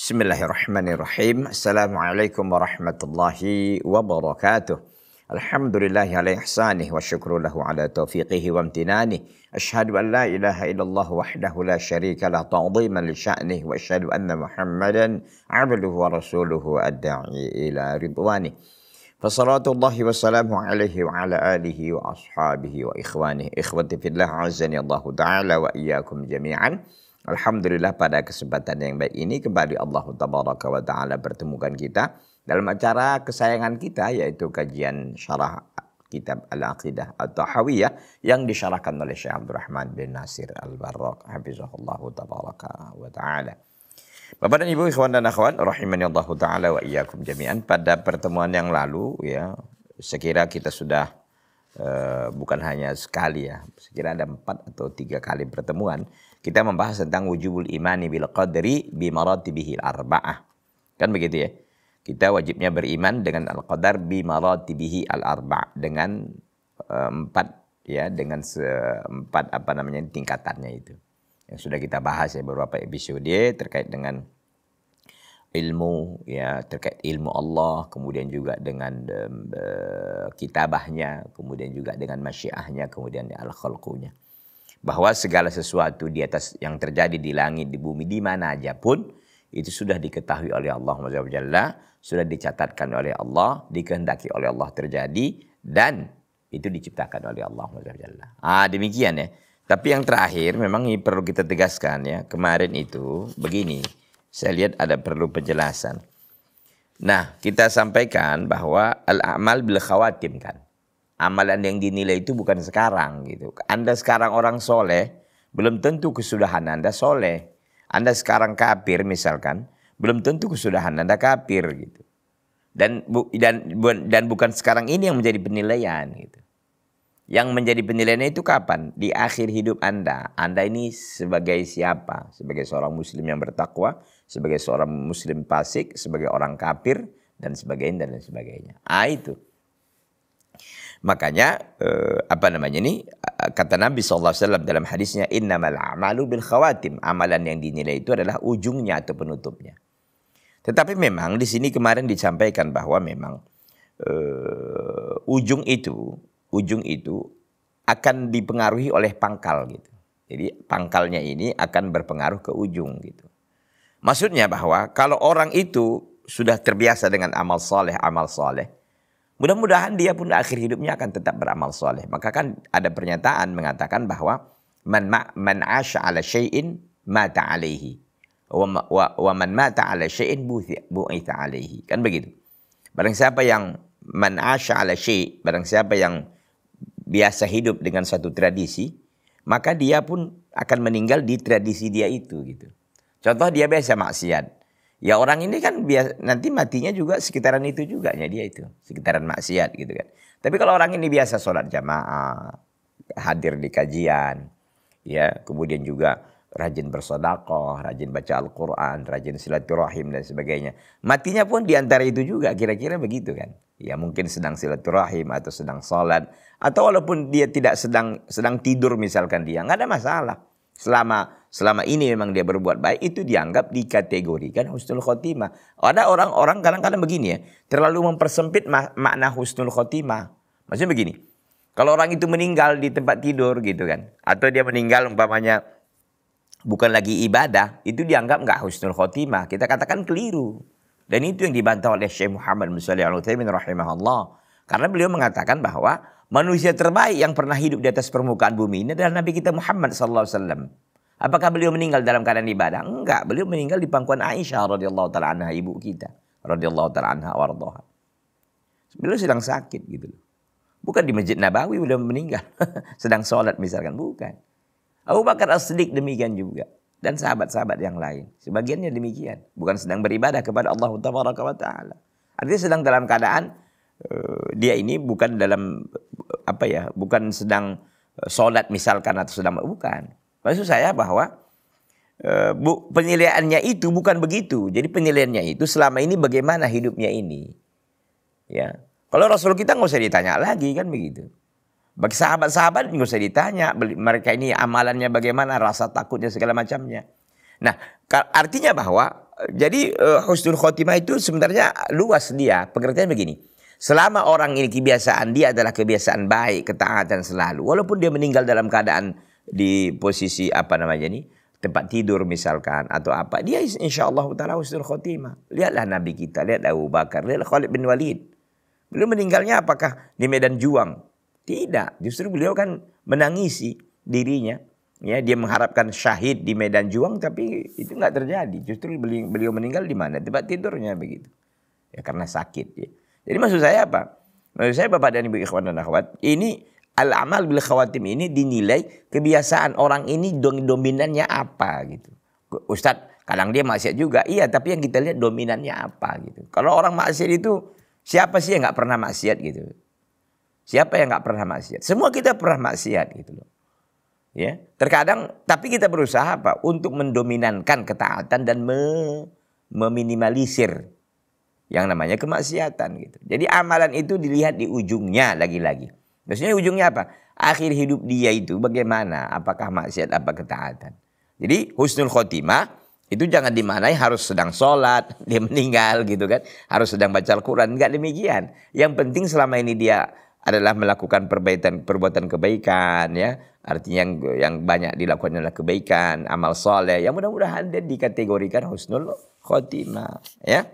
Bismillahirrahmanirrahim. Assalamualaikum warahmatullahi wabarakatuh. Alhamdulillahi ala ihsanih wa syukru lahu ala taufiqihi wa amtinanih. Ashhadu an la ilaha illallah wahdahu la syarika lah ta'ziman li sya'nih wa ashhadu anna Muhammadan abduhu wa rasuluhu ad-da'i ila ridwanih. Fassalatullahi wassalamu alaihi wa ala alihi wa ashabihi wa ikhwanih. Ikhwati fillah azani Allah ta'ala wa iyyakum jami'an. Alhamdulillah pada kesempatan yang baik ini kembali Allah Tabaraka wa Ta'ala pertemukan kita dalam acara kesayangan kita, yaitu kajian syarah kitab Al-Aqidah At-Tahawiyah yang disyarahkan oleh Syekh Abdul Rahman bin Nasir Al-Barraq hafizahullah Tabaraka wa Ta'ala. Bapak dan Ibu, ikhwan dan akhwat rahimani Allah Ta'ala wa iyyakum jami'an. Pada pertemuan yang lalu ya, sekira kita sudah bukan hanya sekali ya, sekira ada 4 atau 3 kali pertemuan kita membahas tentang wujubul imani bil qadri bi maratibihil arba'ah. Kan begitu ya. Kita wajibnya beriman dengan al-qadar bi maratibihi al-arba', dengan 4 ya, dengan 4 tingkatannya itu. Yang sudah kita bahas ya beberapa episode terkait dengan ilmu ya, terkait ilmu Allah, kemudian juga dengan kitabahnya, kemudian juga dengan masyiahnya, kemudian al-khalqunya. Bahwa segala sesuatu di atas yang terjadi di langit, di bumi, di mana aja pun itu sudah diketahui oleh Allah Subhanahu, sudah dicatatkan oleh Allah, dikehendaki oleh Allah terjadi, dan itu diciptakan oleh Allah Subhanahu. Demikian ya. Tapi yang terakhir memang ini perlu kita tegaskan ya. Kemarin itu begini, saya lihat ada perlu penjelasan. Nah, kita sampaikan bahwa al-a'mal bil khawatim kan. Amalan yang dinilai itu bukan sekarang gitu. Anda sekarang orang soleh, belum tentu kesudahan Anda soleh. Anda sekarang kafir misalkan, belum tentu kesudahan Anda kafir gitu. Dan bukan sekarang ini yang menjadi penilaian gitu. Yang menjadi penilaian itu kapan? Di akhir hidup Anda. Anda ini sebagai siapa? Sebagai seorang muslim yang bertakwa, sebagai seorang muslim fasik, sebagai orang kafir, dan sebagainya dan sebagainya. Itu. Makanya kata Nabi SAW dalam hadisnya, innamal a'malu bil khawatim. Amalan yang dinilai itu adalah ujungnya atau penutupnya. Tetapi memang di sini kemarin disampaikan bahwa memang ujung itu akan dipengaruhi oleh pangkal gitu. Jadi pangkalnya ini akan berpengaruh ke ujung gitu. Maksudnya bahwa kalau orang itu sudah terbiasa dengan amal soleh, mudah-mudahan dia pun akhir hidupnya akan tetap beramal soleh. Maka kan ada pernyataan mengatakan bahwa man 'asha 'ala syai'in mata 'alaihi wa man mata 'ala syai'in bu'itsa 'alaihi. Kan begitu. Barang siapa yang man 'asha 'ala syai', barang siapa yang biasa hidup dengan satu tradisi, maka dia pun akan meninggal di tradisi dia itu gitu. Contoh dia biasa maksiat. Ya orang ini kan nanti matinya juga sekitaran itu juga ya, dia itu sekitaran maksiat gitu kan. Tapi kalau orang ini biasa sholat jamaah, hadir di kajian, ya kemudian juga rajin bersedekah, rajin baca Al-Quran, rajin silaturahim dan sebagainya. Matinya pun di antara itu juga, kira-kira begitu kan. Ya mungkin sedang silaturahim atau sedang sholat, atau walaupun dia tidak sedang tidur misalkan, dia nggak ada masalah. Selama ini memang dia berbuat baik, itu dianggap dikategorikan husnul khotimah. Ada orang-orang kadang-kadang begini ya, terlalu mempersempit makna husnul khotimah. Maksudnya begini, kalau orang itu meninggal di tempat tidur gitu kan, atau dia meninggal umpamanya bukan lagi ibadah, itu dianggap nggak husnul khotimah. Kita katakan keliru. Dan itu yang dibantah oleh Syekh Muhammad bin Shalih Al-Utsaimin rahimahullah. Karena beliau mengatakan bahwa manusia terbaik yang pernah hidup di atas permukaan bumi ini adalah Nabi kita Muhammad SAW. Apakah beliau meninggal dalam keadaan ibadah? Enggak, beliau meninggal di pangkuan Aisyah radhiyallahu taala anha, ibu kita radhiyallahu taala anha warḍaha. Beliau sedang sakit gitu loh. Bukan di Masjid Nabawi beliau meninggal, sedang sholat misalkan, bukan. Abu Bakar As-Siddiq demikian juga, dan sahabat-sahabat yang lain, sebagiannya demikian, bukan sedang beribadah kepada Allah Tabaraka wa Taala. Artinya sedang dalam keadaan dia ini bukan dalam bukan sedang sholat misalkan atau sedang, bukan. Maksud saya bahwa penilaiannya itu bukan begitu. Jadi penilaiannya itu selama ini bagaimana hidupnya ini. Ya, kalau Rasul kita nggak usah ditanya lagi kan begitu. Bagi sahabat-sahabat nggak usah ditanya mereka ini amalannya bagaimana, rasa takutnya segala macamnya. Nah, artinya bahwa Jadi husnul khotimah itu sebenarnya luas dia. Pengertian begini. Selama orang ini kebiasaan dia adalah kebiasaan baik, ketaatan selalu. Walaupun dia meninggal dalam keadaan di posisi apa namanya ini, tempat tidur misalkan atau apa, dia insyaallah taala husnul khotimah. Lihatlah Nabi kita, lihat Abu Bakar, lihat Khalid bin Walid. Beliau meninggalnya apakah di medan juang? Tidak, justru beliau kan menangisi dirinya. Ya, dia mengharapkan syahid di medan juang, tapi itu nggak terjadi. Justru beliau meninggal di mana? Tempat tidurnya begitu. Ya karena sakit. Ya. Jadi maksud saya apa? Maksud saya Bapak dan Ibu ikhwan dan akhwat, ini al-amal bil khawatim ini dinilai kebiasaan orang ini dominannya apa gitu. Ustadz, kadang dia maksiat juga. Iya, tapi yang kita lihat dominannya apa gitu. Kalau orang maksiat itu, siapa sih yang nggak pernah maksiat gitu? Siapa yang nggak pernah maksiat? Semua kita pernah maksiat gitu loh. Ya, terkadang tapi kita berusaha apa? Untuk mendominankan ketaatan dan meminimalisir yang namanya kemaksiatan gitu. Jadi amalan itu dilihat di ujungnya lagi-lagi. Maksudnya ujungnya apa? Akhir hidup dia itu bagaimana? Apakah maksiat apa ketaatan? Jadi husnul khotimah itu jangan dimaknai harus sedang sholat, dia meninggal gitu kan. Harus sedang baca Al-Quran. Enggak demikian. Yang penting selama ini dia adalah melakukan perbuatan kebaikan ya. Artinya yang banyak dilakukan adalah kebaikan, amal soleh. Yang mudah-mudahan dia dikategorikan husnul khotimah ya.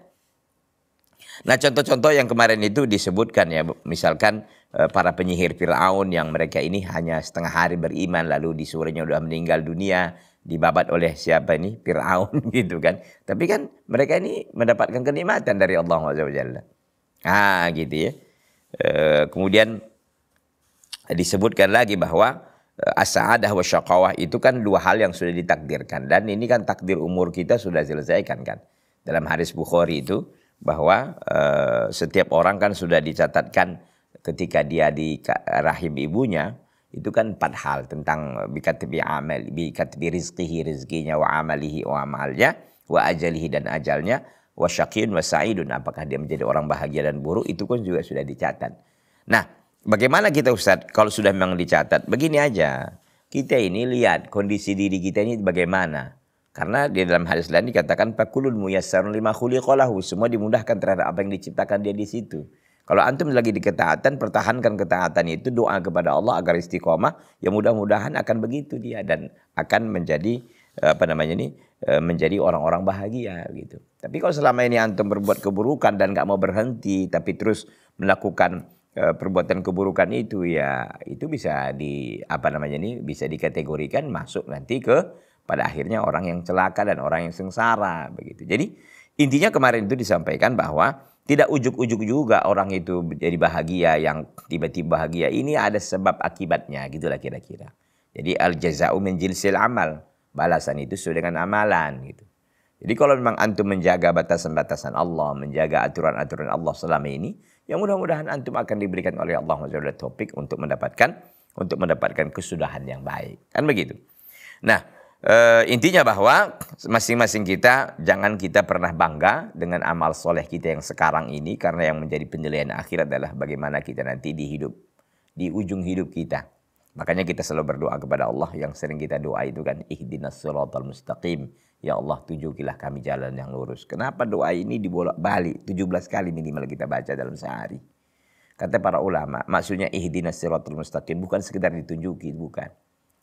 Nah contoh-contoh yang kemarin itu disebutkan ya, misalkan para penyihir Fir'aun yang mereka ini hanya setengah hari beriman lalu disurenya udah meninggal dunia, dibabat oleh siapa ini? Fir'aun gitu kan. Tapi kan mereka ini mendapatkan kenikmatan dari Allah SWT. Gitu ya. Kemudian disebutkan lagi bahwa as-sa'adah wa syaqawah itu kan dua hal yang sudah ditakdirkan. Dan ini kan takdir umur kita sudah selesaikan kan. Dalam hadis Bukhari itu bahwa setiap orang kan sudah dicatatkan ketika dia di rahim ibunya itu kan 4 hal tentang bikatbi amal, bikatbi rizqinya wa amalihi wa amalnya wa ajalihi dan ajalnya wa syaqiyun wa sa'idun, apakah dia menjadi orang bahagia dan buruk itu kan juga sudah dicatat. Nah, bagaimana kita Ustaz kalau sudah memang dicatat? Begini aja. Kita ini lihat kondisi diri kita ini bagaimana. Karena di dalam hadis lain dikatakan fakulun muyassarun lima khuliqalahu, semua dimudahkan terhadap apa yang diciptakan dia di situ. Kalau antum lagi di ketaatan, pertahankan ketaatan itu, doa kepada Allah agar istiqomah, ya mudah-mudahan akan begitu dia dan akan menjadi menjadi orang-orang bahagia gitu. Tapi kalau selama ini antum berbuat keburukan dan nggak mau berhenti, tapi terus melakukan perbuatan keburukan itu, ya itu bisa bisa dikategorikan masuk nanti ke pada akhirnya orang yang celaka dan orang yang sengsara begitu. Jadi intinya kemarin itu disampaikan bahwa tidak ujuk-ujuk juga orang itu jadi bahagia, yang tiba-tiba bahagia ini ada sebab akibatnya gitulah kira-kira. Jadi al jaza'u min jinsil amal, balasan itu sesuai dengan amalan gitu. Jadi kalau memang antum menjaga batasan-batasan Allah, menjaga aturan-aturan Allah selama ini, ya mudah-mudahan antum akan diberikan oleh Allah SWT topik untuk mendapatkan kesudahan yang baik. Kan begitu. Nah, intinya bahwa masing-masing kita jangan kita pernah bangga dengan amal soleh kita yang sekarang ini, karena yang menjadi penilaian akhir adalah bagaimana kita nanti di ujung hidup kita. Makanya kita selalu berdoa kepada Allah, yang sering kita doa itu kan ihdinas siratal mustaqim, ya Allah tunjukilah kami jalan yang lurus. Kenapa doa ini dibolak-balik 17 kali minimal kita baca dalam sehari? Kata para ulama, maksudnya ihdinas siratal mustaqim bukan sekedar ditunjuki, bukan.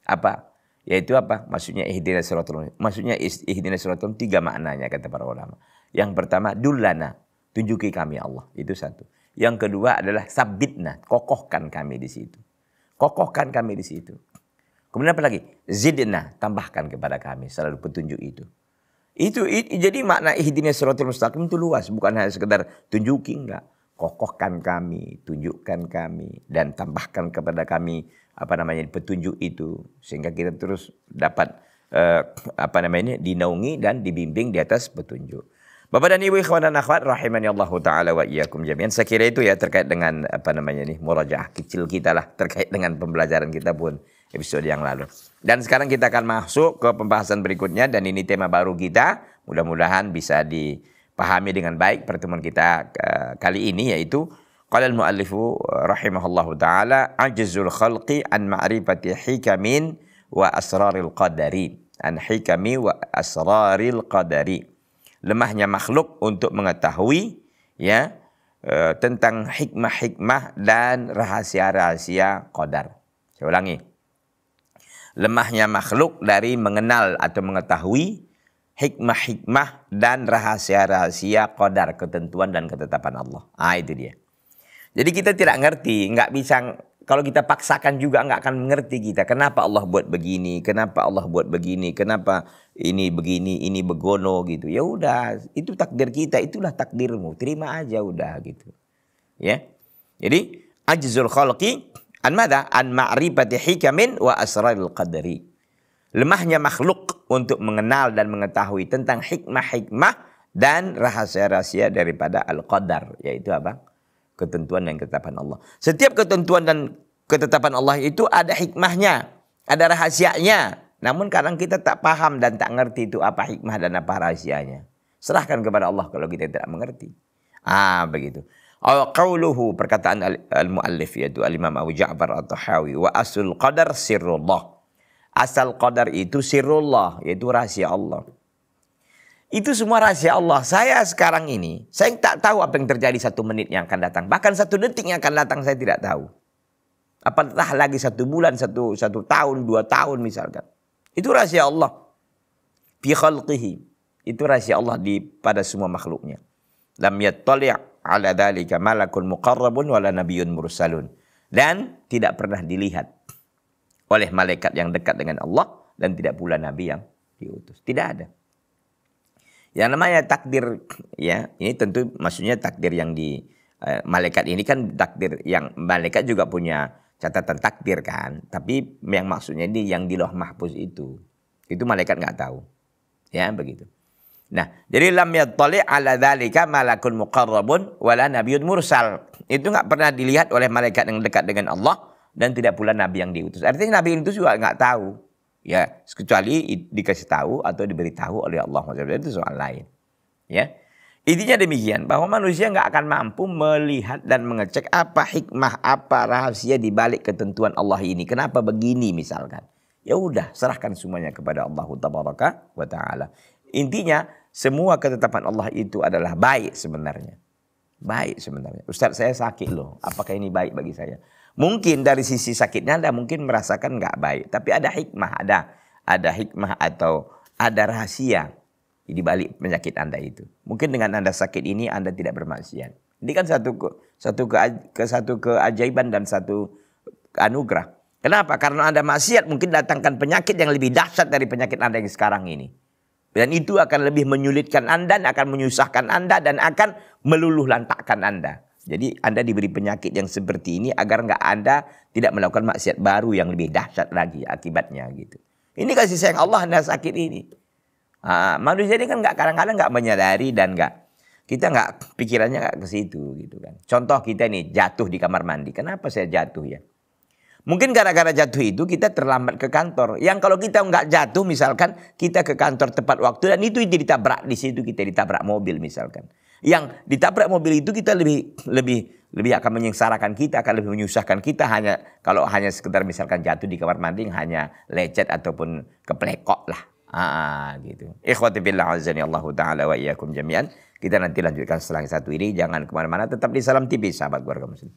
Apa? Yaitu apa? Maksudnya ihdinas siratal. Maksudnya ihdinas siratal 3 maknanya kata para ulama. Yang pertama dullana, tunjuki kami Allah, itu satu. Yang kedua adalah sabitna, kokohkan kami di situ. Kokohkan kami di situ. Kemudian apa lagi? Zidna, tambahkan kepada kami selalu petunjuk itu. Jadi makna ihdinas siratal mustaqim itu luas, bukan hanya sekedar tunjuki, enggak. Kokohkan kami, tunjukkan kami, dan tambahkan kepada kami petunjuk itu, sehingga kita terus dapat dinaungi dan dibimbing di atas petunjuk. Bapak dan Ibu ikhwan dan akhwat rahimani Allah taala wa iyyakum jami'an. Saya kira itu ya terkait dengan murajaah kecil kita lah terkait dengan pembelajaran kita pun episode yang lalu. Dan sekarang kita akan masuk ke pembahasan berikutnya, dan ini tema baru kita. Mudah-mudahan bisa dipahami dengan baik pertemuan kita kali ini, yaitu qala al-muallifu rahimahullahu taala ajzul khalqi an ma'rifati hikamin wa asraril qadari. An hikami wa asraril qadari. lemahnya makhluk untuk mengetahui ya tentang hikmah-hikmah dan rahasia-rahasia qadar. Saya ulangi. Lemahnya makhluk dari mengenal atau mengetahui hikmah-hikmah dan rahasia-rahasia qadar, ketentuan dan ketetapan Allah. Itu dia. Jadi kita tidak ngerti, nggak bisa, kalau kita paksakan juga nggak akan mengerti kita. Kenapa Allah buat begini, kenapa Allah buat begini, kenapa ini begini, ini begono gitu. Ya udah, itu takdir kita, itulah takdirmu. Terima aja udah gitu. Ya. Jadi ajzul khalqi an madza? An ma'rifati hikamin wa asrarul qadari. Lemahnya makhluk untuk mengenal dan mengetahui tentang hikmah-hikmah dan rahasia-rahasia daripada al-qadar, yaitu apa? Ketentuan dan ketetapan Allah. Setiap ketentuan dan ketetapan Allah itu ada hikmahnya, ada rahasianya. Namun kadang kita tak paham dan tak ngerti itu apa hikmah dan apa rahasianya. Serahkan kepada Allah kalau kita tidak mengerti. Begitu. Qauluhu, perkataan al-muallif yaitu al-Imam Abu Ja'far at-Tahawi, wa aslul qadar sirrullah. Asal qadar itu sirrullah, yaitu rahasia Allah. Itu semua rahasia Allah. Saya sekarang ini, saya tak tahu apa yang terjadi 1 menit yang akan datang. Bahkan 1 detik yang akan datang saya tidak tahu. Apatah lagi 1 bulan, 1 tahun, 2 tahun misalkan. Itu rahasia Allah. Fi khalqihi. Itu rahasia Allah pada semua makhluknya. Lam yattali' ala dhalika malakun muqarrabun wala nabiyyun mursalun. Dan tidak pernah dilihat oleh malaikat yang dekat dengan Allah dan tidak pula nabi yang diutus. Tidak ada. Yang namanya takdir, ya, ini tentu maksudnya takdir yang di malaikat ini kan takdir yang malaikat juga punya catatan takdir kan. Tapi yang maksudnya ini yang di Lauh Mahfuz itu malaikat nggak tahu, ya begitu. Nah, jadi lam yattali' ala dzalika malakun muqarrabun wala nabiyyun mursal. Itu nggak pernah dilihat oleh malaikat yang dekat dengan Allah dan tidak pula nabi yang diutus. Artinya nabi yang diutus juga nggak tahu. Ya, kecuali dikasih tahu atau diberitahu oleh Allah. Itu soal lain. Ya, intinya demikian, bahwa manusia nggak akan mampu melihat dan mengecek apa hikmah, apa rahasia di balik ketentuan Allah ini. Kenapa begini misalkan? Ya udah, serahkan semuanya kepada Allah Tabaraka wa Ta'ala. Intinya, semua ketetapan Allah itu adalah baik sebenarnya. Baik sebenarnya. Ustaz, saya sakit loh. Apakah ini baik bagi saya? Mungkin dari sisi sakitnya Anda mungkin merasakan nggak baik, tapi ada hikmah, ada hikmah atau ada rahasia di balik penyakit Anda itu. Mungkin dengan Anda sakit ini Anda tidak bermaksiat. Ini kan satu keajaiban dan satu anugerah. Kenapa? Karena Anda maksiat mungkin datangkan penyakit yang lebih dahsyat dari penyakit Anda yang sekarang ini. Dan itu akan lebih menyulitkan Anda, akan menyusahkan Anda, dan akan meluluh lantakkan Anda. Jadi Anda diberi penyakit yang seperti ini agar Anda tidak melakukan maksiat baru yang lebih dahsyat lagi akibatnya gitu. Ini kasih sayang Allah Anda sakit ini. Manusia ini kan kadang-kadang nggak menyadari dan kita nggak pikirannya nggak ke situ gitu kan. Contoh kita nih jatuh di kamar mandi. Kenapa saya jatuh ya? Mungkin gara-gara jatuh itu kita terlambat ke kantor. Yang kalau kita nggak jatuh misalkan kita ke kantor tepat waktu dan itu ditabrak di situ, kita ditabrak mobil misalkan. Yang ditabrak mobil itu kita lebih akan menyengsarakan kita, akan lebih menyusahkan kita kalau hanya sekedar misalkan jatuh di kamar mandi hanya lecet ataupun keplekok lah. Gitu. Ikhwati billah azani Allah taala wa iyyakum jami'an. Kita nanti lanjutkan setelah yang satu ini. Jangan kemana-mana, tetap di Salam TV sahabat keluarga muslim.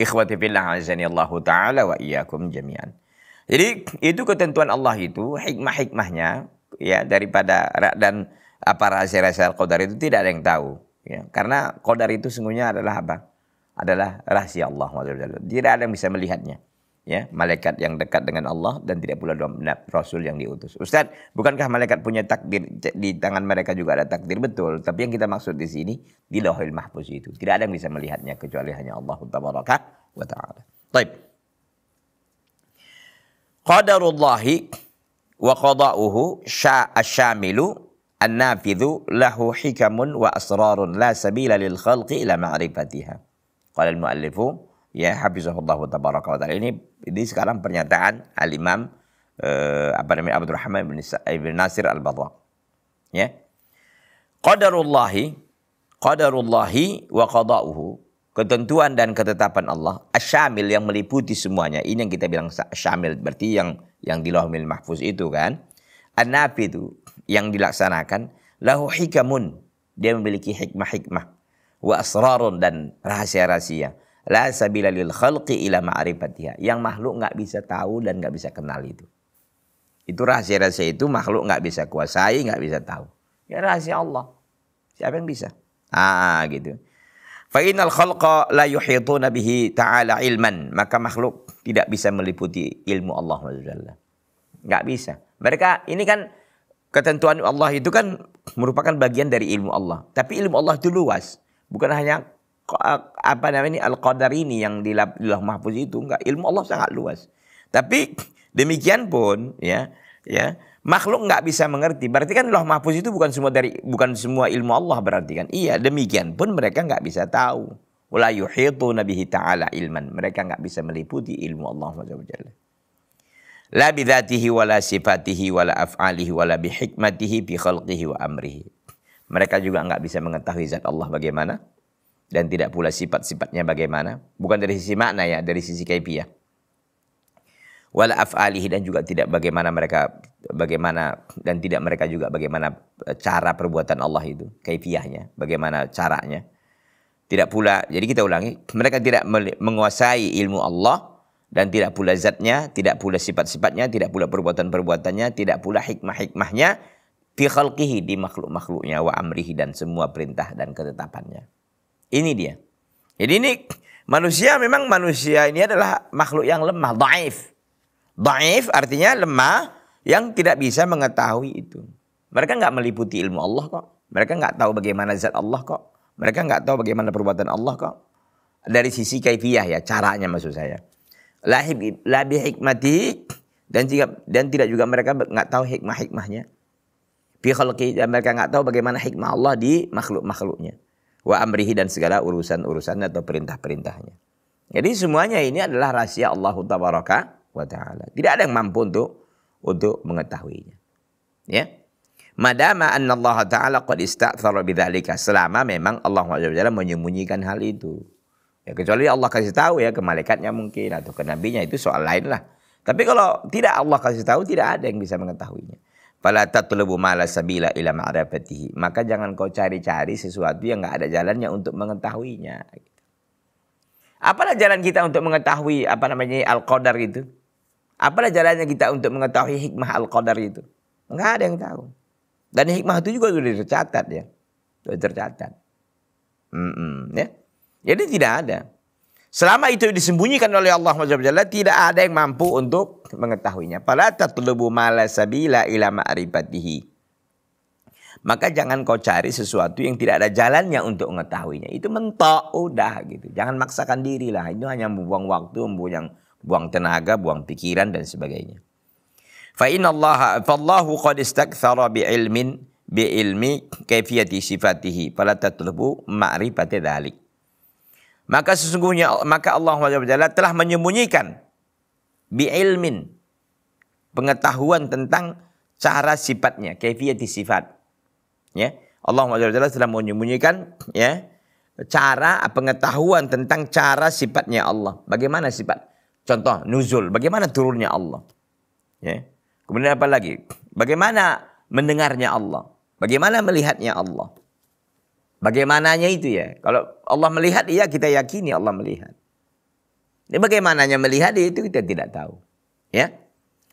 Ikhwati fillah azani Allah taala wa iyyakum jami'an. Jadi itu ketentuan Allah itu, hikmah-hikmahnya ya daripada dan apa rahasia-rahasia qadar itu tidak ada yang tahu ya. Karena qadar itu sesungguhnya adalah apa? adalah rahasia Allah. Tidak ada yang bisa melihatnya. Ya, malaikat yang dekat dengan Allah dan tidak pula Rasul yang diutus. Ustaz, bukankah malaikat punya takdir, di tangan mereka juga ada takdir? Betul, tapi yang kita maksud di sini di Lauhul Mahfuz itu tidak ada yang bisa melihatnya kecuali hanya Allah Tabaraka wa Ta'ala. Baik. Qadarullahi wa qada'uhu syamilu an-nafidhu lahu hikamun wa asrarun la sabila lil khalqi ila ma'rifatiha. Qala al-muallifu ya hafizahullah tabaraka wa ta'ala. Ini sekarang pernyataan al-Imam Abdurrahman ibn Nasir al-Badha. Ya. Qadarullahi wa qada'uhu, ketentuan dan ketetapan Allah asyamil yang meliputi semuanya. Ini yang kita bilang syamil, berarti yang di Lauhul Mahfuz itu kan. An-nafidhu yang dilaksanakan, lahu hikamun, dia memiliki hikmah-hikmah, wa asrarun dan rahasia-rahasia. La sabila lil khalqi ila ma'rifatiha, yang makhluk nggak bisa tahu dan nggak bisa kenal itu. Itu rahasia-rahasia itu makhluk nggak bisa kuasai, nggak bisa tahu. Ya rahasia Allah. Siapa yang bisa? Gitu. Fa innal khalqa la yuhituna bihi ta'ala ilman, maka makhluk tidak bisa meliputi ilmu Allah Subhanahu. Nggak bisa. Mereka ini kan ketentuan Allah itu kan merupakan bagian dari ilmu Allah. Tapi ilmu Allah itu luas. Bukan hanya al-qadar ini yang di Lauh Mahfuz itu, enggak, ilmu Allah sangat luas. Tapi demikian pun ya makhluk enggak bisa mengerti. Berarti kan Lauh Mahfuz itu bukan semua ilmu Allah berarti kan. Iya, demikian pun mereka enggak bisa tahu. Wala yuhituna bihi ta'ala ilman. Mereka enggak bisa meliputi ilmu Allah Subhanahu. La bidzatihi wala sifatihi wala af'alihi wala bihikmatihi bi khalqihi wa amrihi. Mereka juga enggak bisa mengetahui zat Allah bagaimana dan tidak pula sifat-sifatnya bagaimana. Bukan dari sisi makna ya, dari sisi kaifiyah. Wala af'alihi, dan juga tidak bagaimana dan tidak mereka juga bagaimana cara perbuatan Allah itu, kaifiyahnya, bagaimana caranya. Tidak pula, jadi kita ulangi, mereka tidak menguasai ilmu Allah dan tidak pula zatnya, tidak pula sifat-sifatnya, tidak pula perbuatan-perbuatannya, tidak pula hikmah-hikmahnya fi khalqihi, di makhluk-makhluknya, wa amrihi, dan semua perintah dan ketetapannya. Ini dia. Jadi ini manusia ini adalah makhluk yang lemah, dhaif. Dhaif artinya lemah yang tidak bisa mengetahui itu. Mereka enggak meliputi ilmu Allah kok. Mereka enggak tahu bagaimana zat Allah kok. Mereka enggak tahu bagaimana perbuatan Allah kok. Dari sisi kaifiyah ya, caranya maksud saya. La bihikmatihi, dan tidak juga mereka enggak tahu hikmah-hikmahnya. Fi khalqi, dan mereka enggak tahu bagaimana hikmah Allah di makhluk-makhluknya. Wa amrihi, dan segala urusan-urusannya atau perintah-perintahnya. Jadi semuanya ini adalah rahasia Allah Tabaraka wa Ta'ala. Tidak ada yang mampu untuk mengetahuinya. Ya. Madama anna Allah Ta'ala qad ista'thara bidzalika, selama memang Allah SWT menyembunyikan hal itu. Ya, kecuali Allah kasih tahu ya ke malaikatnya mungkin atau ke nabinya, itu soal lain lah. Tapi kalau tidak Allah kasih tahu, tidak ada yang bisa mengetahuinya. Fala tatlubu ma la sabila ila ma'rifatihi, maka jangan kau cari-cari sesuatu yang enggak ada jalannya untuk mengetahuinya. Apalah jalan kita untuk mengetahui al-qadar itu? Apalah jalannya kita untuk mengetahui hikmah al-qadar itu? Enggak ada yang tahu. Dan hikmah itu juga sudah tercatat ya. Sudah tercatat. Ya. Jadi tidak ada. Selama itu disembunyikan oleh Allah SWT, tidak ada yang mampu untuk mengetahuinya. Fala tatlubu ma la sabila ila ma'rifatihi. Maka jangan kau cari sesuatu yang tidak ada jalannya untuk mengetahuinya. Itu mentok, udah gitu. Jangan maksakan diri lah. Itu hanya membuang waktu, buang tenaga, buang pikiran dan sebagainya. Fa Allahu qad istakthara bi ilmi kaifiyati sifatihi fala tatlubu ma'rifata dzalik. Maka sesungguhnya Allah SWT telah menyembunyikan bi'ilmin, pengetahuan tentang cara sifatnya, kaifiyati sifat. Ya, Allah SWT telah menyembunyikan ya cara pengetahuan tentang cara sifatnya Allah. Bagaimana sifat? Contoh nuzul, bagaimana turunnya Allah? Ya. Kemudian apa lagi? Bagaimana mendengarnya Allah? Bagaimana melihatnya Allah? Bagaimananya itu ya. Kalau Allah melihat, iya kita yakini Allah melihat. Ini bagaimananya melihat itu kita tidak tahu. Ya.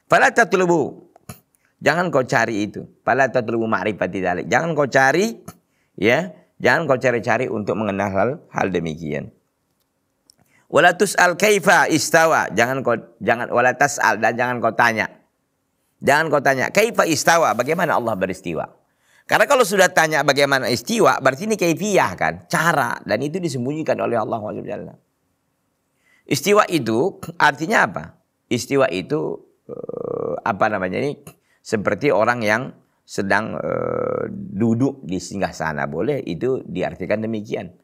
Fala tatlubu. Jangan kau cari itu. Fala tatlubu ma'rifati dzalik. Jangan kau cari ya, jangan kau cari-cari untuk mengenal hal demikian. Wala tus'al kaifa istawa. Jangan wala tas'al dan jangan kau tanya. Jangan kau tanya kaifa istawa, bagaimana Allah beristiwa. Karena kalau sudah tanya bagaimana istiwa, berarti ini kaifiyah kan, cara, dan itu disembunyikan oleh Allah SWT. Istiwa itu artinya apa? Istiwa itu apa namanya ini? Seperti orang yang sedang duduk di singgasana, boleh itu diartikan demikian.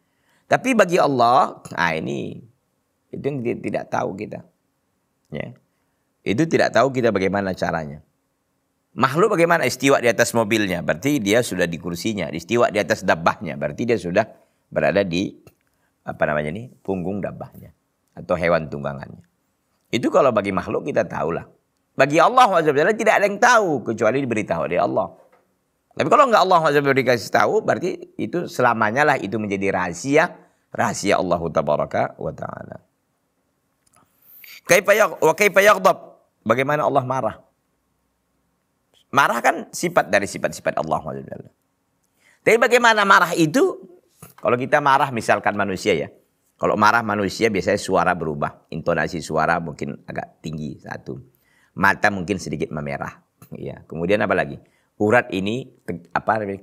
Tapi bagi Allah, ini itu yang tidak tahu kita. Ya. Itu tidak tahu kita bagaimana caranya. Makhluk bagaimana istiwa di atas mobilnya, berarti dia sudah di kursinya. Istiwa di atas dabbahnya, berarti dia sudah berada di apa namanya ini, punggung dabbahnya atau hewan tunggangannya. Itu kalau bagi makhluk kita tahulah. Bagi Allah SWT tidak ada yang tahu kecuali diberitahu oleh Allah. Tapi kalau enggak Allah SWT dikasih tahu, berarti itu selamanya lah itu menjadi rahasia Allah tabaraka wa taala. Kaifa yaghdab? Bagaimana Allah marah? Marah kan sifat dari sifat-sifat Allah SWT. Tapi bagaimana marah itu? Kalau kita marah misalkan manusia ya. Kalau marah manusia biasanya suara berubah. Intonasi suara mungkin agak tinggi satu. Mata mungkin sedikit memerah. Ya. Kemudian apa lagi? Urat ini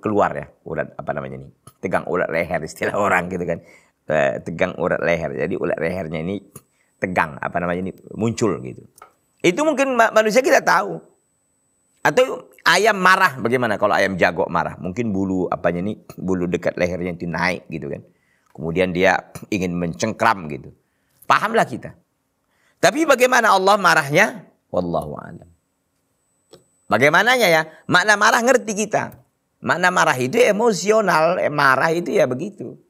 keluar ya. Urat apa namanya ini? Tegang urat leher istilah orang gitu kan. Tegang urat leher. Jadi urat lehernya ini tegang apa namanya ini muncul gitu. Itu mungkin manusia kita tahu. Atau ayam marah, bagaimana kalau ayam jago marah? Mungkin bulu apanya nih, bulu dekat lehernya itu naik gitu kan. Kemudian dia ingin mencengkram gitu. Pahamlah kita. Tapi bagaimana Allah marahnya? Wallahu a'lam. Bagaimananya ya? Makna marah ngerti kita. Makna marah itu emosional, marah itu ya begitu.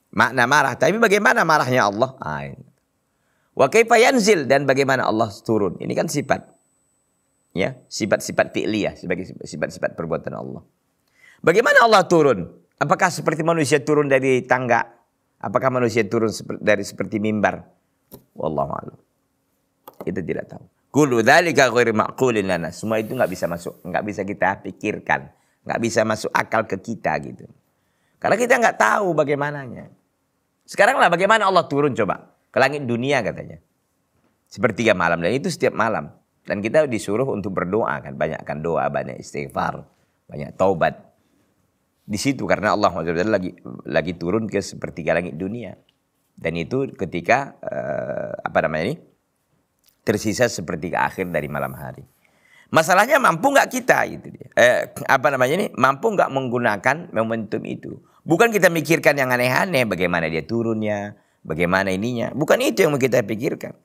Makna marah, tapi bagaimana marahnya Allah? Wa kaifa yanzil, dan bagaimana Allah turun? Ini kan sifat. Ya, sifat-sifat fi'liyah, sebagai sifat-sifat perbuatan Allah. Bagaimana Allah turun? Apakah seperti manusia turun dari tangga? Apakah manusia turun dari seperti mimbar? Wallahu a'lam. Itu tidak tahu. Kullu dzalika ghairu ma'qulin lana. Semua itu enggak bisa masuk, enggak bisa kita pikirkan, enggak bisa masuk akal ke kita gitu. Karena kita enggak tahu bagaimananya. Sekarang lah bagaimana Allah turun coba ke langit dunia katanya. Sepertiga malam, dan itu setiap malam. Dan kita disuruh untuk berdoa kan, banyakkan doa, banyak istighfar, banyak taubat. Di situ karena Allah lagi turun ke sepertiga langit dunia. Dan itu ketika tersisa sepertiga akhir dari malam hari. Masalahnya mampu nggak kita gitu dia. Mampu nggak menggunakan momentum itu. Bukan kita mikirkan yang aneh-aneh, bagaimana dia turunnya, bagaimana ininya. Bukan itu yang kita pikirkan.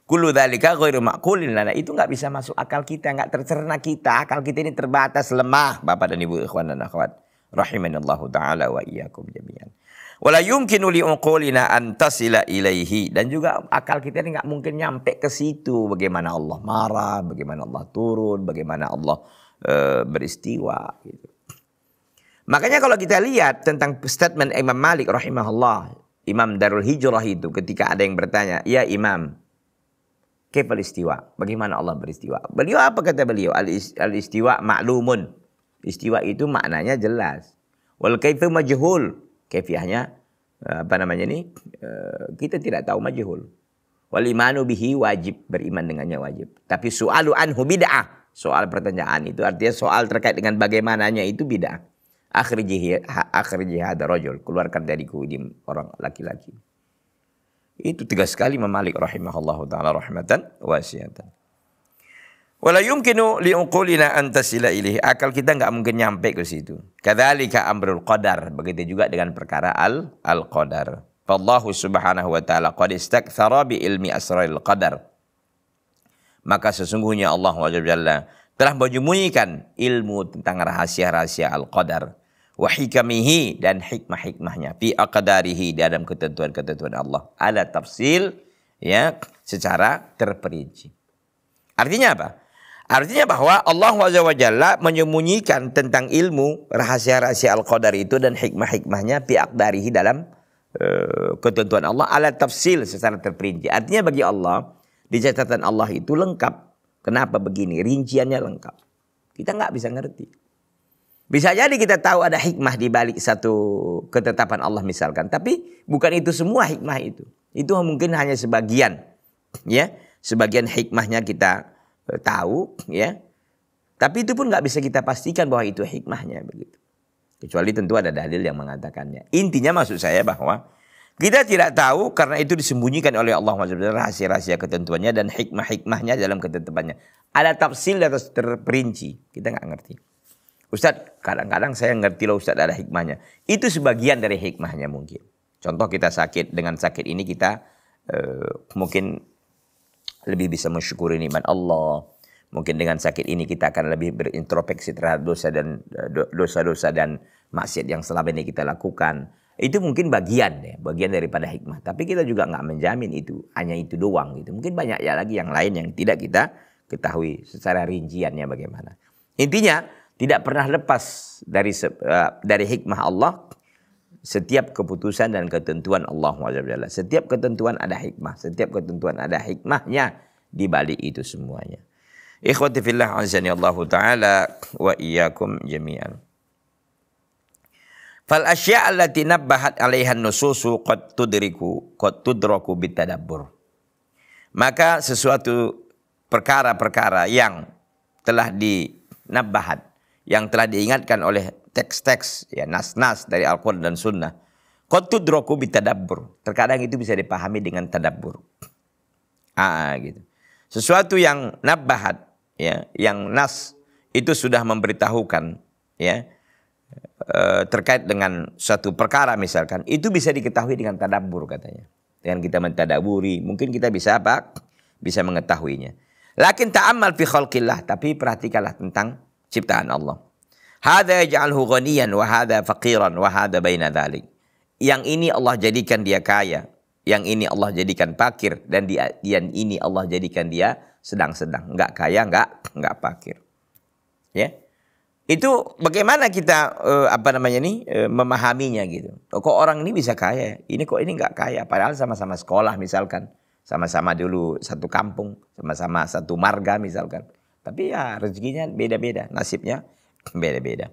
Kullu dzalika ghairu ma'qulin lana, itu enggak bisa masuk akal kita, enggak tercerna kita. Akal kita ini terbatas, lemah, Bapak dan Ibu ikhwan dan akhwat rahimanallahu taala wa iyyakum jami'an. Wala yumkinu li'uqulina an tasila ilaihi, dan juga akal kita ini enggak mungkin nyampe ke situ, bagaimana Allah marah, bagaimana Allah turun, bagaimana Allah beristiwa gitu. Makanya kalau kita lihat tentang statement Imam Malik rahimahullah, Imam Darul Hijrah itu, ketika ada yang bertanya, "Ya Imam, kaifal istiwa? Bagaimana Allah beristiwa?" Beliau apa kata beliau? Al-istiwa ma'lumun. Istiwa itu maknanya jelas. Wal kaifu majhul. Kaifiyahnya kita tidak tahu, majhul. Wal imanu bihi wajib, beriman dengannya wajib. Tapi su'alu anhu bid'ah. Soal pertanyaan itu artinya soal terkait dengan bagaimananya itu bid'ah. Akhrijihi hadha rajul. Keluarkan dariku ini orang laki-laki. Itu tegas sekali Imam Malik rahimahullahu ta'ala rahmatan wasiatan. Wala yumkinu li'uqulina an tasila ilaihi. Akal kita enggak mungkin nyampe ke situ. Kadzalika amrul qadar. Begitu juga dengan perkara al-qadar. Fallahu subhanahu wa ta'ala qad istakthara bi ilmi asraril qadar. Maka sesungguhnya Allah SWT telah menyembunyikan ilmu tentang rahasia-rahasia al-qadar. Wa hikamihi, dan hikmah-hikmahnya fi aqdarihi, dalam ketentuan-ketentuan Allah, ala tafsil, ya, secara terperinci. Artinya apa? Artinya bahwa Allah SWT menyembunyikan tentang ilmu rahasia-rahasia al-qadar itu dan hikmah-hikmahnya fi aqdarihi, dalam ketentuan Allah, ala tafsil, secara terperinci. Artinya bagi Allah, di catatan Allah itu lengkap. Kenapa begini? Rinciannya lengkap. Kita nggak bisa ngerti. Bisa jadi kita tahu ada hikmah di balik satu ketetapan Allah misalkan. Tapi bukan itu semua hikmah itu. Itu mungkin hanya sebagian, ya, sebagian hikmahnya kita tahu, ya. Tapi itu pun nggak bisa kita pastikan bahwa itu hikmahnya begitu. Kecuali tentu ada dalil yang mengatakannya. Intinya maksud saya bahwa kita tidak tahu karena itu disembunyikan oleh Allah SWT rahasia-rahasia ketentuannya dan hikmah-hikmahnya dalam ketetapannya. Ada tafsir atau terperinci, kita nggak ngerti. Ustadz, kadang-kadang saya ngerti loh Ustadz ada hikmahnya. Itu sebagian dari hikmahnya mungkin. Contoh kita sakit, dengan sakit ini kita mungkin lebih bisa mensyukuri nikmat Allah. Mungkin dengan sakit ini kita akan lebih berintrospeksi terhadap dosa-dosa dan maksiat yang selama ini kita lakukan. Itu mungkin bagian daripada hikmah. Tapi kita juga nggak menjamin itu, hanya itu doang gitu. Mungkin banyak ya lagi yang lain yang tidak kita ketahui secara rinciannya bagaimana. Intinya tidak pernah lepas dari hikmah Allah. Setiap keputusan dan ketentuan Allah SWT. Setiap ketentuan ada hikmah. Setiap ketentuan ada hikmahnya di balik itu semuanya. Ikhwati fillah azani Allah Ta'ala wa iyyakum jami'an. Fal asya' allati nabbahat 'alaiha an-nususu qad tudraku bitadabbur. Maka sesuatu perkara-perkara yang telah dinabbahat, yang telah diingatkan oleh teks-teks, ya, nas-nas dari Al-Quran dan Sunnah, qad tudraku bitadabbur. Terkadang itu bisa dipahami dengan tadabbur. Gitu. Sesuatu yang nabbahat, ya, yang nas itu sudah memberitahukan, ya, terkait dengan suatu perkara misalkan, itu bisa diketahui dengan tadabbur katanya. Dengan kita mentadaburi, mungkin kita bisa apa? Bisa mengetahuinya. Lakin ta'ammal fi khalqillah, tapi perhatikanlah tentang ciptaan Allah. Hadza yaj'alhu ghaniyan wa hadza faqiran wa hadza baina dzalik. Yang ini Allah jadikan dia kaya, yang ini Allah jadikan fakir, dan yang ini Allah jadikan dia sedang-sedang, enggak kaya, enggak fakir. Ya. Itu bagaimana kita memahaminya gitu. Kok orang ini bisa kaya, ini kok ini enggak kaya, padahal sama-sama sekolah misalkan, sama-sama dulu satu kampung, sama-sama satu marga misalkan. Tapi ya rezekinya beda-beda, nasibnya beda-beda.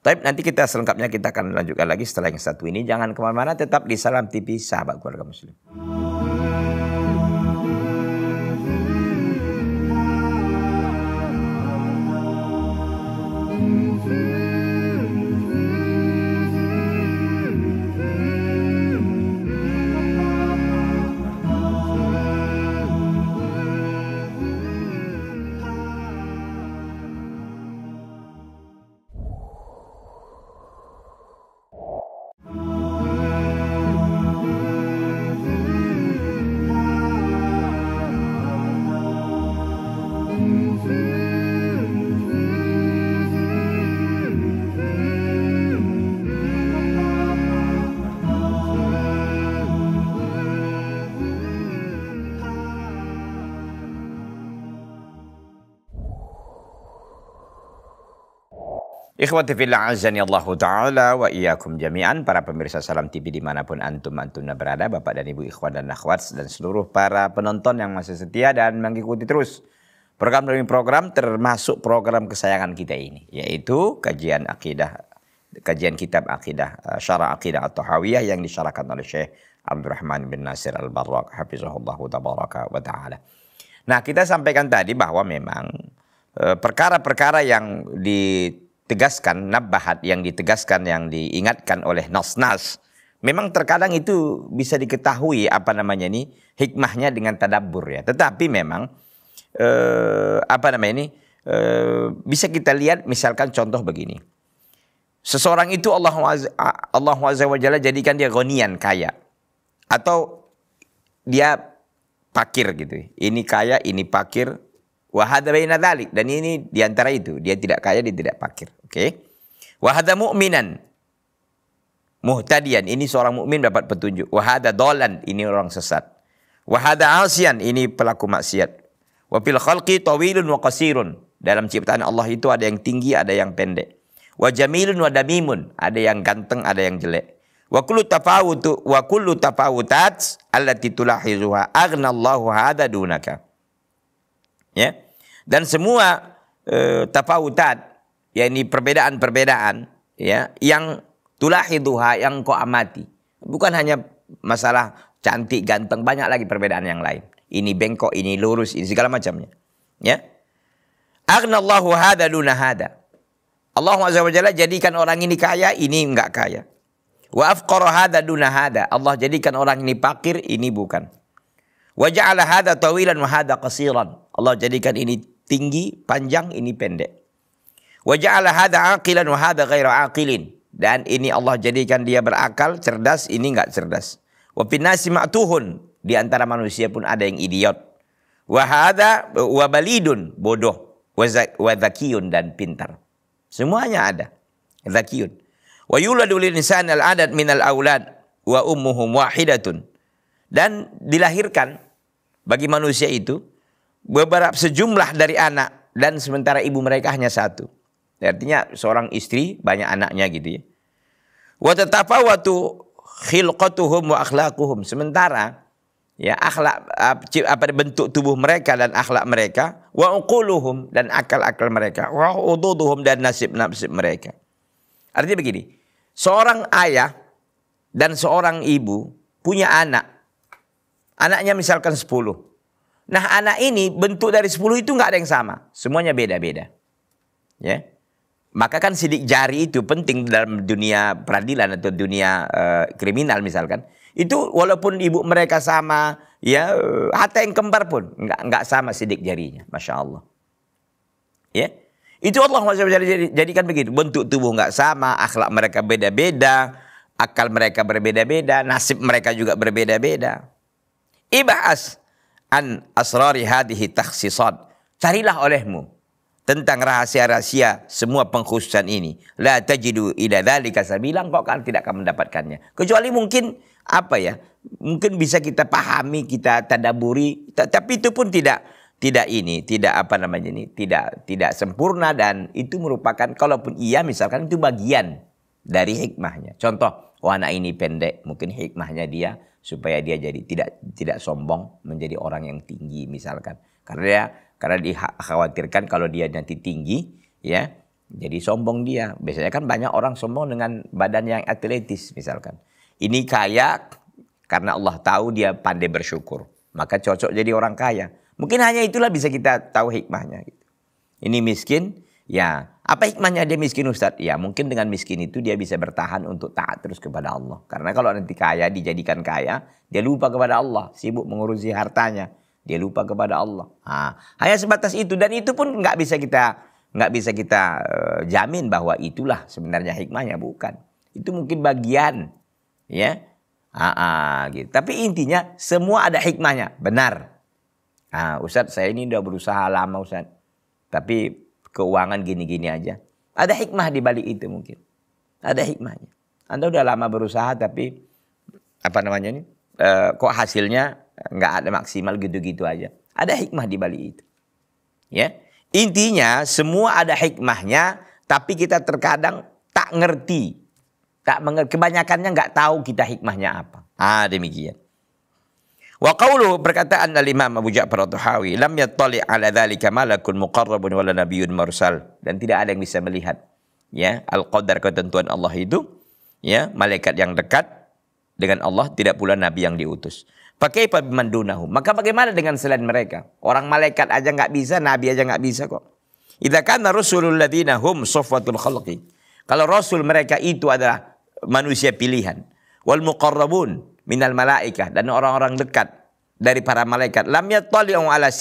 Tapi nanti kita selengkapnya kita akan lanjutkan lagi setelah yang satu ini. Jangan kemana-mana, tetap di Salam TV Sahabat Keluarga Muslim. Ikhwati fillah azani Allah Ta'ala wa iyyakum jami'an. Para pemirsa Salam TV dimanapun antum berada, Bapak dan Ibu ikhwan dan akhwat, dan seluruh para penonton yang masih setia dan mengikuti terus program demi program, termasuk program kesayangan kita ini, yaitu kajian kitab akidah syarah akidah at-tahawiyah yang disyarahkan oleh Syekh Abdurrahman bin Nasir Al-Barrak hafizahullahu tabaraka wa ta'ala. Nah, kita sampaikan tadi bahwa memang perkara-perkara yang ditegaskan, nabbahat yang ditegaskan, yang diingatkan oleh nas-nas, memang terkadang itu bisa diketahui hikmahnya dengan tadabbur ya. Tetapi memang bisa kita lihat misalkan contoh begini. Seseorang itu Allah Azza wa Jalla jadikan dia ghaniyan, kaya, atau dia fakir gitu. Ini kaya, ini fakir. Wa hadza baina dzalik, dan ini diantara itu, dia tidak kaya, dia tidak fakir. Oke. Wa hadza mu'minan muhtadiyan, ini seorang mukmin dapat petunjuk. Wa hadza dhalan, ini orang sesat. Wa hadza asiyan, ini pelaku maksiat. Wa fil khalqi tawilun wa qasirun, dalam ciptaan Allah itu ada yang tinggi, ada yang pendek. Wa jamilun wa damimun, ada yang ganteng, ada yang jelek. Wa kullu tafawutat allati tulahizuha aghnallahu hadza dunaka. Ya. Dan semua tafawutat, yakni perbedaan-perbedaan, ya, yang tulahiduha, yang kau amati. Bukan hanya masalah cantik, ganteng, banyak lagi perbedaan yang lain. Ini bengkok, ini lurus, ini segala macamnya. Ya. Aghnallahu hada duna hada. Allah Azza wa Jalla jadikan orang ini kaya, ini enggak kaya. Wa afqara hada duna hada. Allah jadikan orang ini fakir, ini bukan. Wa ja'ala hada tawilan wa hada qasiran. Allah jadikan ini tinggi, panjang, ini pendek. Wa ja'ala hada aqilan wa hada ghaira aqilin. Dan ini Allah jadikan dia berakal, cerdas, ini enggak cerdas. Wa finnasi ma'tuhun. Di antara manusia pun ada yang idiot. Wa hada wa balidun, bodoh. Wa zakiyun, dan pintar. Semuanya ada. Zakiyun. Wa yuladu lil insani al-adad minal aulad wa ummuhum wahidatun. Dan dilahirkan bagi manusia itu beberapa sejumlah dari anak, dan sementara ibu mereka hanya satu. Artinya seorang istri banyak anaknya gitu ya. Wa tatafawatu khilqatuhum wa akhlaquhum. Sementara ya akhlak bentuk tubuh mereka dan akhlak mereka, wa uquluhum, dan akal-akal mereka, wa ududuhum, dan nasib-nasib mereka. Artinya begini, seorang ayah dan seorang ibu punya anak. Anaknya misalkan 10. Nah, anak ini bentuk dari 10 itu nggak ada yang sama. Semuanya beda-beda. Ya. Maka kan sidik jari itu penting dalam dunia peradilan atau dunia kriminal misalkan. Itu walaupun ibu mereka sama, ya hatta yang kembar pun nggak sama sidik jarinya. Masya Allah. Ya. Itu Allah jadikan begitu. Bentuk tubuh nggak sama, akhlak mereka beda-beda, akal mereka berbeda-beda, nasib mereka juga berbeda-beda. Ibahas an asrari hadihi takhsisat. Carilah olehmu tentang rahasia-rahasia semua pengkhususan ini. La tajidu ila dzalika sabila, kau kan tidak akan mendapatkannya. Kecuali mungkin apa ya? Mungkin bisa kita pahami, kita tadaburi, tapi itu pun tidak sempurna, dan itu merupakan, kalaupun iya misalkan itu bagian dari hikmahnya. Contoh, anak ini pendek, mungkin hikmahnya dia supaya dia jadi tidak sombong, menjadi orang yang tinggi misalkan. Karena dikhawatirkan kalau dia nanti tinggi, ya, jadi sombong dia. Biasanya kan banyak orang sombong dengan badan yang atletis misalkan. Ini kaya karena Allah tahu dia pandai bersyukur, maka cocok jadi orang kaya. Mungkin hanya itulah bisa kita tahu hikmahnya. Ini miskin, ya apa hikmahnya dia miskin Ustadz? Ya mungkin dengan miskin itu dia bisa bertahan untuk taat terus kepada Allah. Karena kalau nanti kaya, dijadikan kaya, dia lupa kepada Allah, sibuk mengurusi hartanya, dia lupa kepada Allah. Hanya sebatas itu, dan itu pun nggak bisa kita jamin bahwa itulah sebenarnya hikmahnya, bukan. Itu mungkin bagian, ya. Gitu. Tapi intinya semua ada hikmahnya, benar. Ustadz, saya ini udah berusaha lama Ustadz, tapi keuangan gini-gini aja. Ada hikmah di balik itu mungkin. Ada hikmahnya. Anda udah lama berusaha tapi kok hasilnya nggak ada maksimal, gitu-gitu aja. Ada hikmah di balik itu. Ya. Intinya semua ada hikmahnya, tapi kita terkadang tak ngerti. Kebanyakannya nggak tahu kita hikmahnya apa. Demikian. Wa qawluhu, perkataan al-Imam Abu Ja'far at-Tahawi, lam yattali' ala dzalika malakun muqarrabun wala nabiyyun mursal, dan tidak ada yang bisa melihat ya al-qadar, ketentuan Allah itu, ya, malaikat yang dekat dengan Allah, tidak pula nabi yang diutus. Fakaifa biman dunahu, maka bagaimana dengan selain mereka? Orang malaikat aja nggak bisa, nabi aja nggak bisa kok. Idza kana rusulul ladzina hum safwatul khalqi, kalau rasul mereka itu adalah manusia pilihan, wal muqarrabun minal malaikah, dan orang-orang dekat dari para malaikat, lam yattali'u ala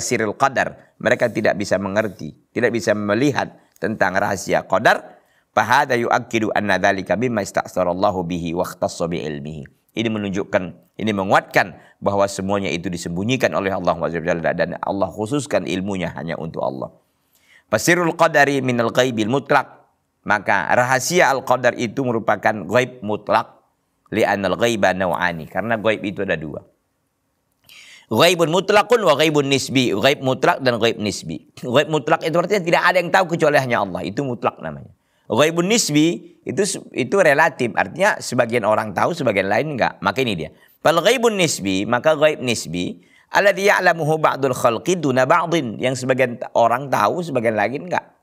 sirril qadar, mereka tidak bisa mengerti, tidak bisa melihat tentang rahasia qadar. Fahada yu'akkidu anna dzalika mimma ista'sarallahu bihi wa ikhtassa bi ilmihi. Ini menunjukkan, ini menguatkan bahwa semuanya itu disembunyikan oleh Allah SWT, dan Allah khususkan ilmunya hanya untuk Allah. Fasirul qadari minal ghaibil mutlaq, maka rahasia al-qadar itu merupakan ghaib mutlak. Li'anal ghaiba naw'ani, karena ghaib itu ada dua. Ghaibun mutlaqun wa ghaibun nisbi. Ghaib mutlak dan ghaib nisbi. Ghaib mutlak itu artinya tidak ada yang tahu kecuali hanya Allah. Itu mutlak namanya. Ghaibun nisbi itu relatif. Artinya sebagian orang tahu, sebagian lain enggak. Maka ini dia. Fal ghaibun nisbi, maka ghaib nisbi alladzi ya'lamuhu ba'dul khalqi duna ba'din, yang sebagian orang tahu, sebagian lain enggak.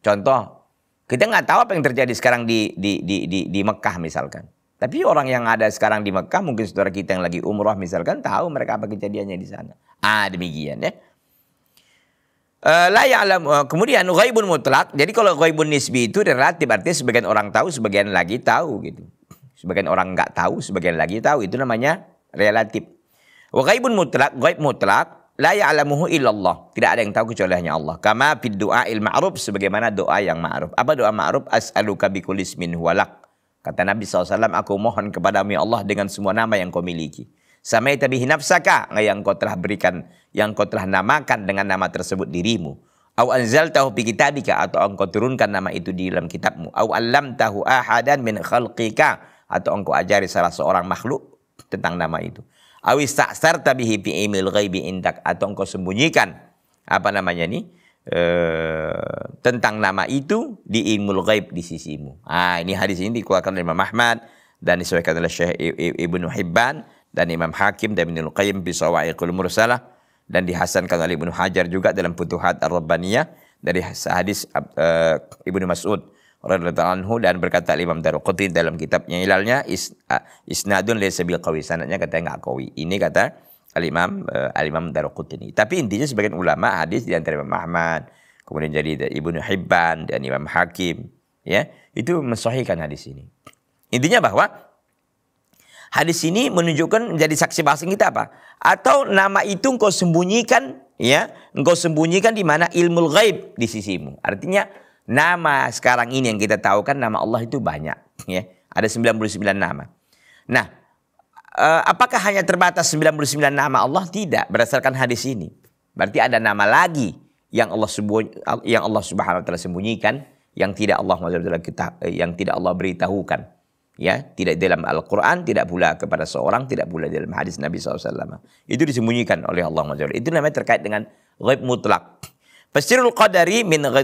Contoh, kita nggak tahu apa yang terjadi sekarang di Mekah misalkan. Tapi orang yang ada sekarang di Mekah, mungkin saudara kita yang lagi umrah misalkan, tahu mereka apa kejadiannya di sana. Demikian ya. Kemudian ghaibun mutlak. Jadi kalau ghaibun nisbi itu relatif, artinya sebagian orang tahu, sebagian lagi tahu gitu. Sebagian orang nggak tahu, sebagian lagi tahu. Itu namanya relatif. Wa ghaibun mutlak, ghaib mutlak, la ya'lamuhu illallah. Tidak ada yang tahu kecuali hanya Allah. Kama fid du'ail ma'ruf, sebagaimana doa yang ma'ruf. Apa doa ma'ruf? As'aluka bikulli ismin huwalak. Kata Nabi SAW, aku mohon kepadamu ya Allah dengan semua nama yang kau miliki. Samaita bihi nafsaka, yang kau telah berikan, yang kau telah namakan dengan nama tersebut dirimu. Au anzaltahu fi kitabika, atau engkau turunkan nama itu di dalam kitabmu. Au allamtahu ahadan min khalqika, atau engkau ajari salah seorang makhluk tentang nama itu. Au ista'sarta bihi fi ilmil ghaibi indak, atau engkau sembunyikan tentang nama itu di ilmu ghaib di sisimu. Ini hadis ini dikeluarkan oleh Imam Ahmad dan disahihkan oleh Syekh Ibnu Hibban dan Imam Hakim dan Ibnu Qayyim fi Shawa'iqul Mursalah, dan dihasankan oleh Ibnu Hajar juga dalam Futuhat Ar-Rabbaniyah dari hadis Ibnu Mas'ud radhiyallahu anhu, dan berkata Imam Daruqutni dalam kitabnya Ilalnya, isnadun laysa bil qawi, sanadnya katanya enggak qawi. Ini kata Al-Imam Daruqutni. Tapi intinya sebagian ulama hadis di antara Imam Ahmad, kemudian jadi Ibnu Hibban dan Imam Hakim, ya, itu mensahihkan hadis ini. Intinya bahwa hadis ini menunjukkan menjadi saksi bahasa kita apa? Atau nama itu engkau sembunyikan, ya, engkau sembunyikan di mana ilmu ghaib di sisimu. Artinya nama sekarang ini yang kita tahu kan nama Allah itu banyak, ya. Ada 99 nama. Nah, apakah hanya terbatas 99 nama Allah? Tidak, berdasarkan hadis ini. Berarti ada nama lagi yang Allah Subhanahu wa taala sembunyikan, yang tidak Allah beritahukan. Ya, tidak dalam Al-Qur'an, tidak pula kepada seorang, tidak pula dalam hadis Nabi SAW. Itu disembunyikan oleh Allah SWT. Itu namanya terkait dengan ghaib mutlak. Fasirul qadari minal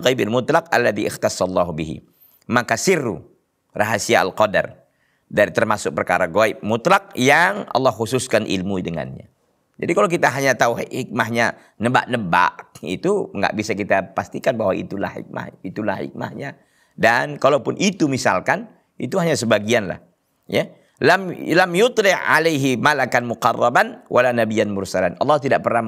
ghaibil mutlak alladhi ikhtassallahu bihi. Maka sirru, rahasia al-qadar, dari termasuk perkara gaib mutlak yang Allah khususkan ilmu dengannya. Jadi kalau kita hanya tahu hikmahnya, nebak-nebak, itu nggak bisa kita pastikan bahwa itulah hikmahnya. Dan kalaupun itu misalkan, itu hanya sebagian lah. Ya. Lam yutri' alaihi malakan muqarraban wala nabiyyan mursalan. Allah tidak pernah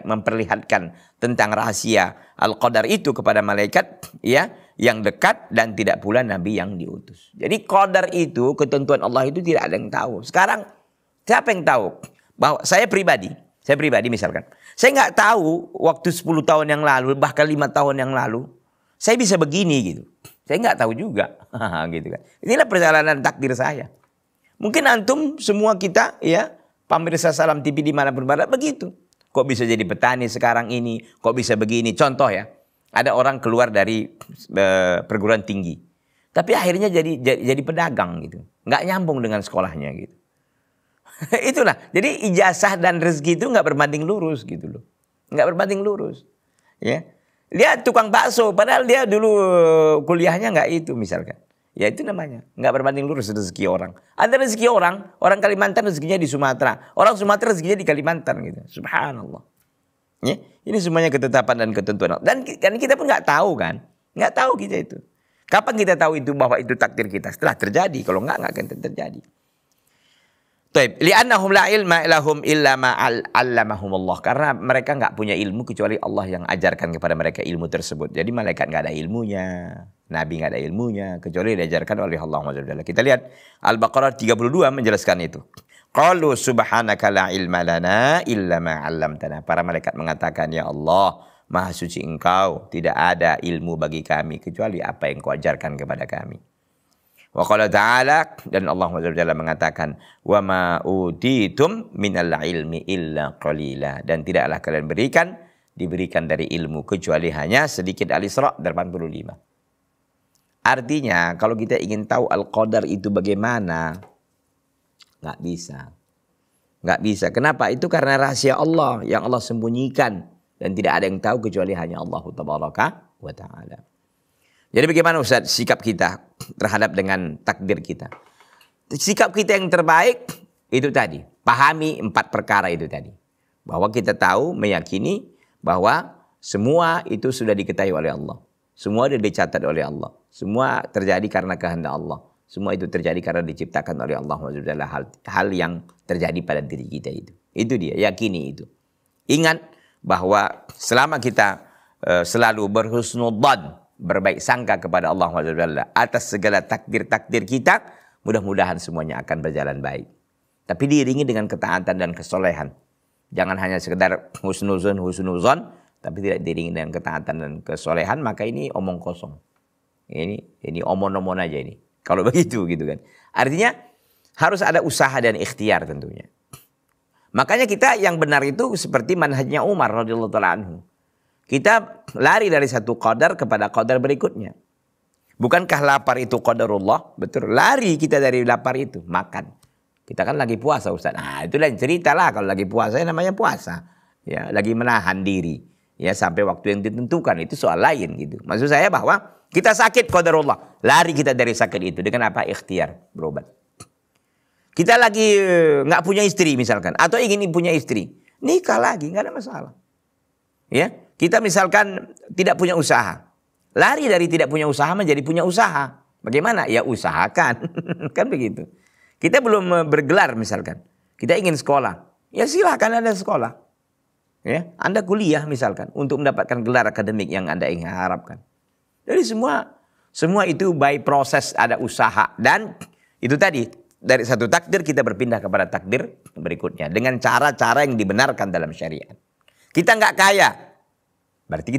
memperlihatkan tentang rahasia al-qadar itu kepada malaikat, ya, yang dekat, dan tidak pula nabi yang diutus. Jadi qadar itu, ketentuan Allah itu tidak ada yang tahu. Sekarang siapa yang tahu? Bahwa saya pribadi misalkan, saya nggak tahu waktu 10 tahun yang lalu, bahkan 5 tahun yang lalu, saya bisa begini gitu. Saya nggak tahu juga, gitu kan. Inilah perjalanan takdir saya. Mungkin antum semua kita, ya, pemirsa Salam TV dimanapun berada begitu. Kok bisa jadi petani sekarang ini? Kok bisa begini? Contoh ya, ada orang keluar dari perguruan tinggi, tapi akhirnya jadi pedagang gitu, nggak nyambung dengan sekolahnya gitu. Itulah. Jadi ijazah dan rezeki itu nggak berbanding lurus gitu loh, nggak berbanding lurus. Ya, dia tukang bakso, padahal dia dulu kuliahnya nggak itu misalkan. Ya itu namanya nggak berbanding lurus rezeki orang. Ada rezeki orang Kalimantan rezekinya di Sumatera, orang Sumatera rezekinya di Kalimantan gitu. Subhanallah. Ya, ini semuanya ketetapan dan ketentuan. Dan kita pun nggak tahu kan, nggak tahu kita itu. Kapan kita tahu itu bahwa itu takdir kita? Setelah terjadi. Kalau nggak akan terjadi. Taib. Li'annahum la ilma lahum illa ma 'allamahumullah. Karena mereka nggak punya ilmu kecuali Allah yang ajarkan kepada mereka ilmu tersebut. Jadi malaikat nggak ada ilmunya, nabi nggak ada ilmunya kecuali diajarkan oleh Allah SWT. Kita lihat Al-Baqarah 32 menjelaskan itu. Qalu subhanaka la ilma lana illa ma 'allamtana. Para malaikat mengatakan, ya Allah, Maha suci Engkau, tidak ada ilmu bagi kami kecuali apa yang Kau ajarkan kepada kami. Wa qala ta'ala, dan Allah SWT mengatakan, wa ma utitum minal ilmi illa qalila, dan tidaklah kalian diberikan dari ilmu kecuali hanya sedikit. Al-Isra 85. Artinya kalau kita ingin tahu al-qadar itu bagaimana, nggak bisa. Nggak bisa. Kenapa? Itu karena rahasia Allah yang Allah sembunyikan, dan tidak ada yang tahu kecuali hanya Allah tabaraka wa ta'ala. Jadi bagaimana Ustaz sikap kita terhadap dengan takdir kita? Sikap kita yang terbaik itu tadi, pahami 4 perkara itu tadi. Bahwa kita tahu, meyakini bahwa semua itu sudah diketahui oleh Allah. Semua sudah dicatat oleh Allah. Semua terjadi karena kehendak Allah. Semua itu terjadi karena diciptakan oleh Allah Subhanahu hal yang terjadi pada diri kita itu. Itu dia, yakini itu. Ingat bahwa selama kita selalu berhusnudzan, berbaik sangka kepada Allah Subhanahu atas segala takdir-takdir kita, mudah-mudahan semuanya akan berjalan baik. Tapi diiringi dengan ketaatan dan kesolehan. Jangan hanya sekedar husnuzon, tapi tidak diiringi dengan ketaatan dan kesolehan, maka ini omong kosong. Ini omon-omon aja ini. Kalau begitu gitu kan. Artinya harus ada usaha dan ikhtiar tentunya. Makanya kita yang benar itu seperti manhajnya Umar radhiyallahu taala anhu. Kita lari dari satu qadar kepada qadar berikutnya. Bukankah lapar itu qadarullah? Betul. Lari kita dari lapar itu, makan. Kita kan lagi puasa Ustaz. Nah, itu lain cerita lah kalau lagi puasa namanya puasa. Ya, lagi menahan diri. Ya, sampai waktu yang ditentukan itu soal lain gitu. Maksud saya bahwa kita sakit qadarullah, lari kita dari sakit itu dengan apa? Ikhtiar, berobat. Kita lagi nggak punya istri misalkan, atau ingin punya istri, nikah lagi, nggak ada masalah. Ya, kita misalkan tidak punya usaha, lari dari tidak punya usaha menjadi punya usaha. Bagaimana? Ya usahakan, kan begitu. Kita belum bergelar misalkan, kita ingin sekolah, ya silahkan Anda sekolah. Ya, Anda kuliah misalkan untuk mendapatkan gelar akademik yang Anda ingin harapkan. Jadi semua itu by proses, ada usaha. Dan itu tadi, dari satu takdir kita berpindah kepada takdir berikutnya. Dengan cara-cara yang dibenarkan dalam syariat. Kita nggak kaya, berarti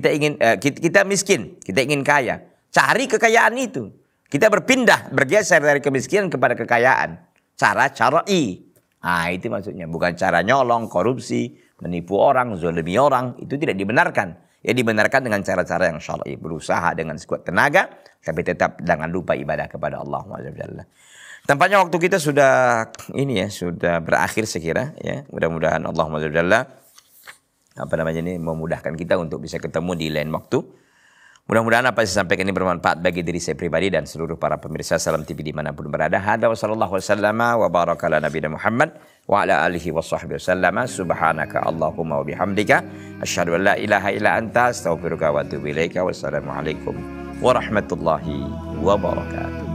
kita miskin, kita ingin kaya. Cari kekayaan itu. Kita bergeser dari kemiskinan kepada kekayaan. Cara syar'i. Nah itu maksudnya, bukan cara nyolong, korupsi, menipu orang, zalimi orang. Itu tidak dibenarkan. Ya dibenarkan dengan cara-cara yang syar'i, berusaha dengan sekuat tenaga, tapi tetap jangan lupa ibadah kepada Allah Subhanahu. Tampaknya waktu kita sudah sudah berakhir sekira ya. Mudah-mudahan Allah Subhanahu memudahkan kita untuk bisa ketemu di lain waktu. Mudah-mudahan apa yang saya sampaikan ini bermanfaat bagi diri saya pribadi dan seluruh para pemirsa Salam TV dimanapun berada. Hada wa sallallahu wasallama wa baraka ala nabiyina Muhammad wa ala alihi wa sahbihi wasallama. Subhanaka Allahumma wa bihamdika asyhadu an la ilaha illa anta astaghfiruka wa atubu ilaika. Wassalamualaikum warahmatullahi wabarakatuh.